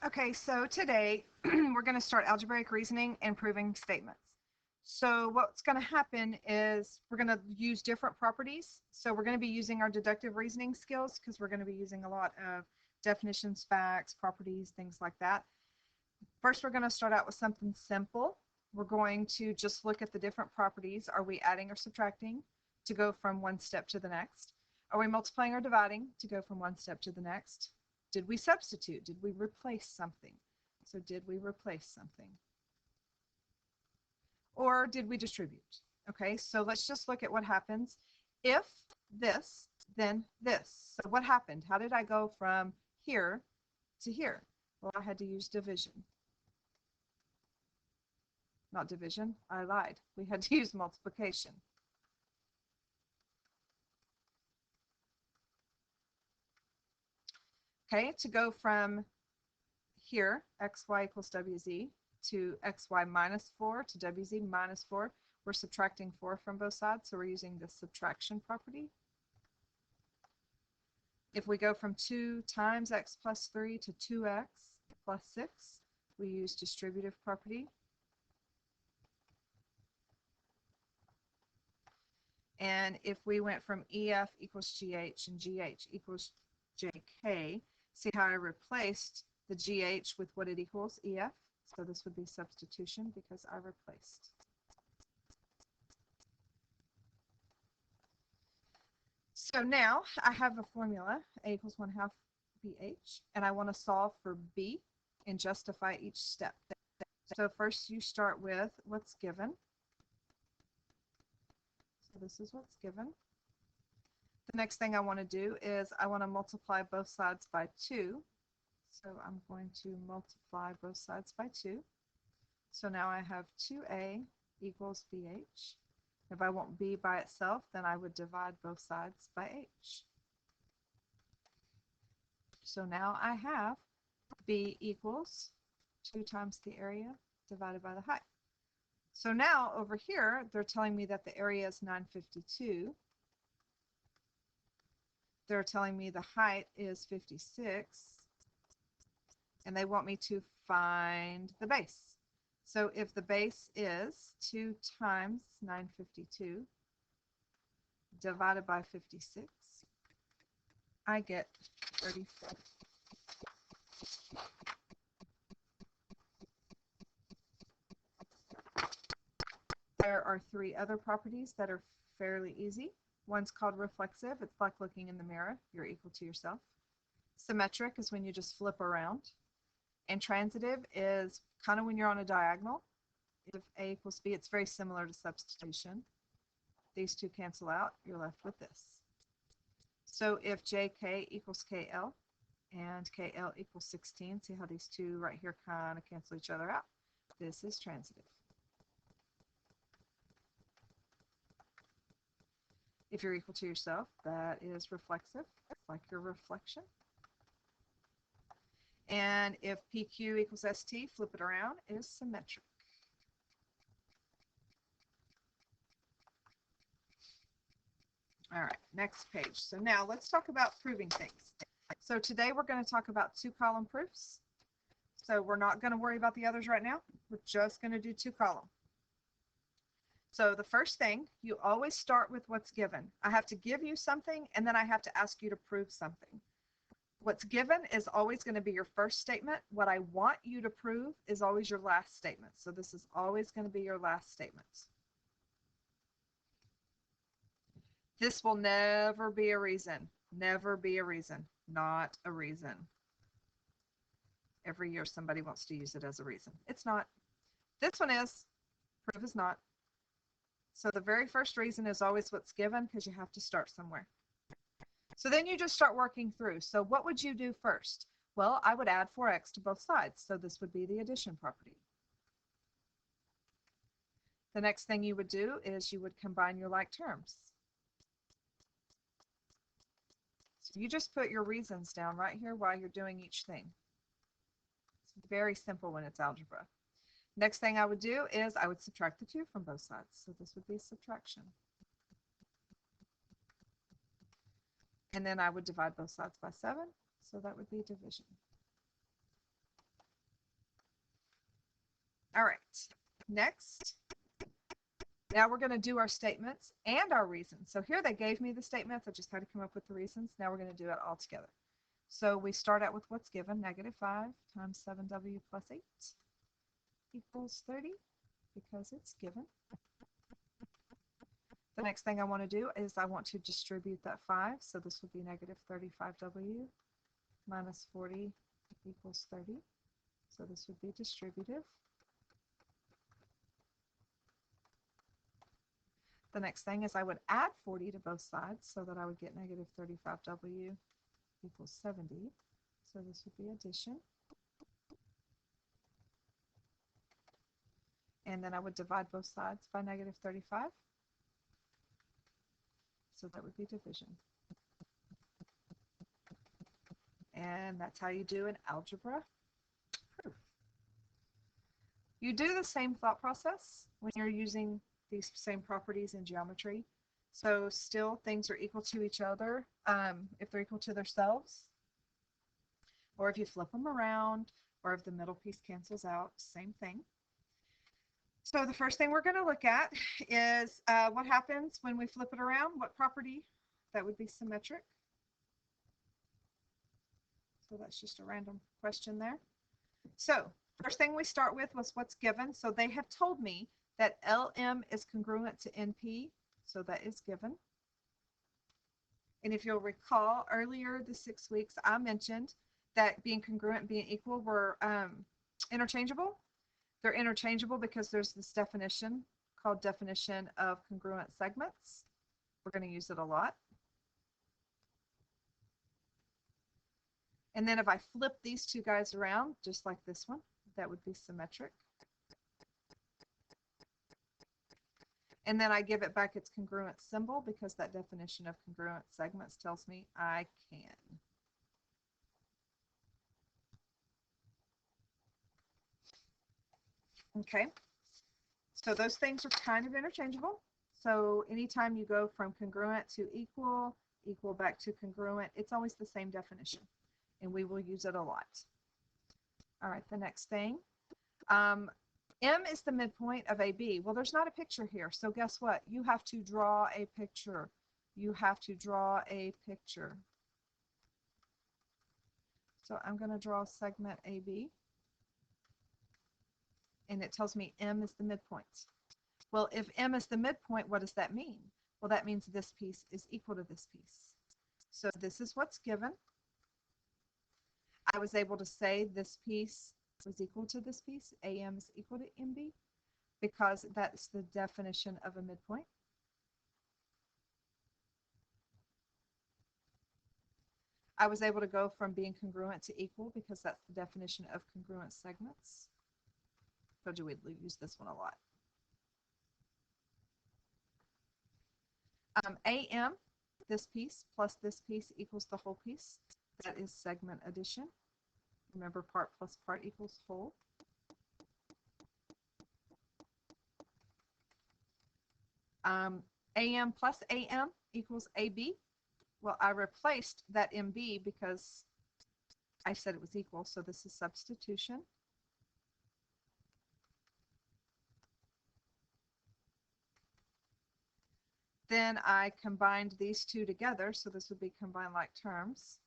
Okay, so today we're going to start algebraic reasoning and proving statements. So what's going to happen is we're going to use different properties. So we're going to be using our deductive reasoning skills because we're going to be using a lot of definitions, facts, properties, things like that. First, we're going to start out with something simple. We're going to just look at the different properties. Are we adding or subtracting to go from one step to the next? Are we multiplying or dividing to go from one step to the next? Did we substitute? Did we replace something? So did we replace something? Or did we distribute? Okay, so let's just look at what happens. If this, then this. So what happened? How did I go from here to here? Well, I had to use division. Not division, I lied. We had to use multiplication. Okay, to go from here, xy equals wz, to xy minus 4 to wz minus 4, we're subtracting 4 from both sides, so we're using the subtraction property. If we go from 2 times x plus 3 to 2x plus 6, we use distributive property. And if we went from EF equals GH and GH equals JK, see how I replaced the GH with what it equals, EF? So this would be substitution because I replaced. So now I have a formula, A equals 1/2 BH, and I want to solve for B and justify each step. So first you start with what's given. So this is what's given. The next thing I want to do is I want to multiply both sides by 2. So I'm going to multiply both sides by 2. So now I have 2a equals bh. If I want b by itself, then I would divide both sides by h. So now I have b equals 2 times the area divided by the height. So now over here, they're telling me that the area is 952. They're telling me the height is 56. And they want me to find the base. So if the base is 2 times 952 divided by 56, I get 34. There are 3 other properties that are fairly easy. One's called reflexive. It's like looking in the mirror. You're equal to yourself. Symmetric is when you just flip around. And transitive is kind of when you're on a diagonal. If A equals B, it's very similar to substitution. These two cancel out. You're left with this. So if JK equals KL and KL equals 16, see how these two right here kind of cancel each other out? This is transitive. If you're equal to yourself, that is reflexive, like your reflection. And if PQ equals ST, flip it around, is symmetric. All right, next page. So now let's talk about proving things. So today we're going to talk about 2-column proofs. So we're not going to worry about the others right now. We're just going to do 2-column. So the first thing, you always start with what's given. I have to give you something, and then I have to ask you to prove something. What's given is always going to be your first statement. What I want you to prove is always your last statement. So this is always going to be your last statement. This will never be a reason. Never be a reason. Not a reason. Every year somebody wants to use it as a reason. It's not. This one is. Proof is not. So the very first reason is always what's given because you have to start somewhere. So then you just start working through. So what would you do first? Well, I would add 4x to both sides. So this would be the addition property. The next thing you would do is you would combine your like terms. So you just put your reasons down right here while you're doing each thing. It's very simple when it's algebra. Next thing I would do is I would subtract the 2 from both sides. So this would be subtraction. And then I would divide both sides by 7. So that would be division. All right, next. Now we're going to do our statements and our reasons. So here they gave me the statements. I just had to come up with the reasons. Now we're going to do it all together. So we start out with what's given. -5 times 7w plus 8 equals 30 because it's given. The next thing I want to do is I want to distribute that 5. So this would be -35w minus 40 equals 30. So this would be distributive. The next thing is I would add 40 to both sides so that I would get -35w equals 70. So this would be addition. And then I would divide both sides by -35. So that would be division. And that's how you do an algebra proof. You do the same thought process when you're using these same properties in geometry. So still things are equal to each other if they're equal to themselves, or if you flip them around, or if the middle piece cancels out, same thing. So the first thing we're going to look at is what happens when we flip it around. What property? That would be symmetric. So that's just a random question there. So first thing we start with was what's given. So they have told me that LM is congruent to NP, so that is given. And if you'll recall, earlier the 6 weeks, I mentioned that being congruent and being equal were interchangeable. They're interchangeable because there's this definition called definition of congruent segments. We're going to use it a lot. And then if I flip these two guys around, just like this one, that would be symmetric. And then I give it back its congruent symbol because that definition of congruent segments tells me I can. Okay, so those things are kind of interchangeable. So anytime you go from congruent to equal, equal back to congruent, it's always the same definition, and we will use it a lot. All right, the next thing. M is the midpoint of AB. Well, there's not a picture here, so guess what? You have to draw a picture. You have to draw a picture. So I'm going to draw segment AB, and it tells me M is the midpoint. Well, if M is the midpoint, what does that mean? Well, that means this piece is equal to this piece. So this is what's given. I was able to say this piece is equal to this piece, AM is equal to MB, because that's the definition of a midpoint. I was able to go from being congruent to equal because that's the definition of congruent segments. So do we use this one a lot? AM, this piece plus this piece equals the whole piece. That is segment addition. Remember, part plus part equals whole. AM plus AM equals AB. Well, I replaced that MB because I said it was equal, so this is substitution. Then I combined these two together, so this would be combined like terms.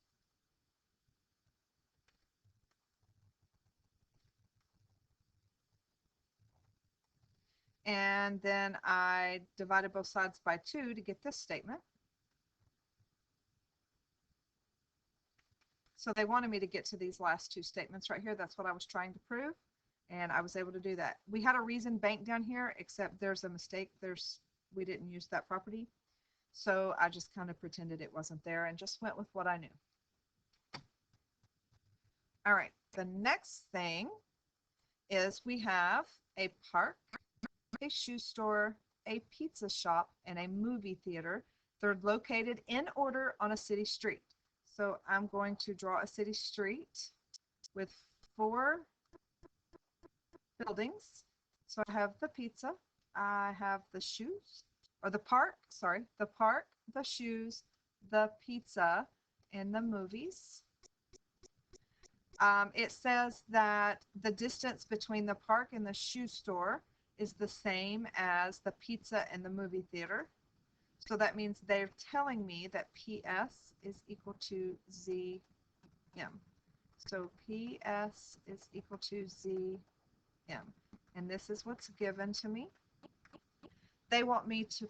And then I divided both sides by 2 to get this statement. So they wanted me to get to these last 2 statements right here. That's what I was trying to prove, and I was able to do that. We had a reason bank down here, except there's a mistake. We didn't use that property. So I just kind of pretended it wasn't there and just went with what I knew. All right, the next thing is we have a park, a shoe store, a pizza shop, and a movie theater. They're located in order on a city street. So I'm going to draw a city street with 4 buildings. So I have the pizza, I have the shoes, or the park, sorry, the park, the shoes, the pizza, and the movies. It says that the distance between the park and the shoe store is the same as the pizza and the movie theater. So that means they're telling me that PS is equal to ZM. So PS is equal to ZM. And this is what's given to me. They want me to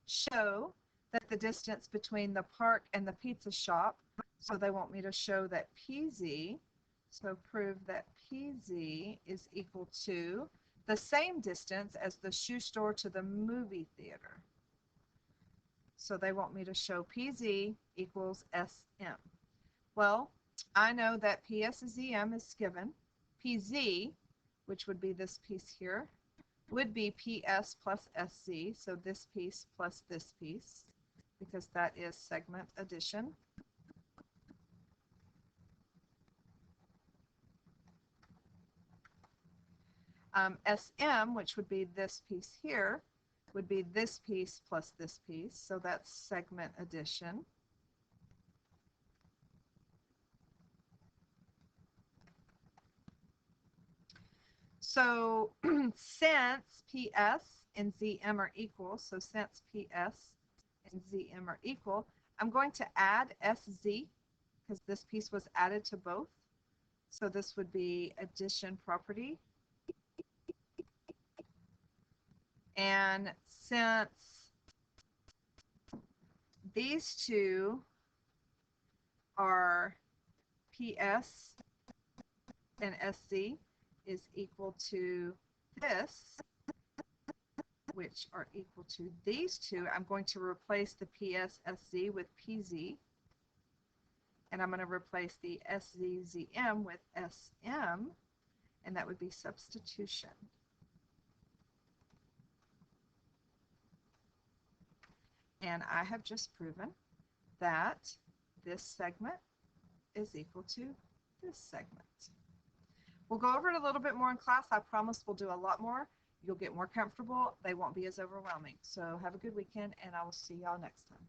show that the distance between the park and the pizza shop, so they want me to show that PZ, so prove that PZ is equal to the same distance as the shoe store to the movie theater. So they want me to show PZ equals SM. Well, I know that PSZM is given. PZ, which would be this piece here, would be PS plus SZ, so this piece plus this piece, because that is segment addition. SM, which would be this piece here, would be this piece plus this piece, so that's segment addition. So since PS and ZM are equal, so since PS and ZM are equal, I'm going to add SZ because this piece was added to both. So this would be addition property. And since these two are PS and SZ is equal to this, which are equal to these two, I'm going to replace the PSSZ with PZ, and I'm going to replace the SZZM with SM, and that would be substitution. And I have just proven that this segment is equal to this segment. We'll go over it a little bit more in class. I promise we'll do a lot more. You'll get more comfortable. They won't be as overwhelming. So have a good weekend, and I will see y'all next time.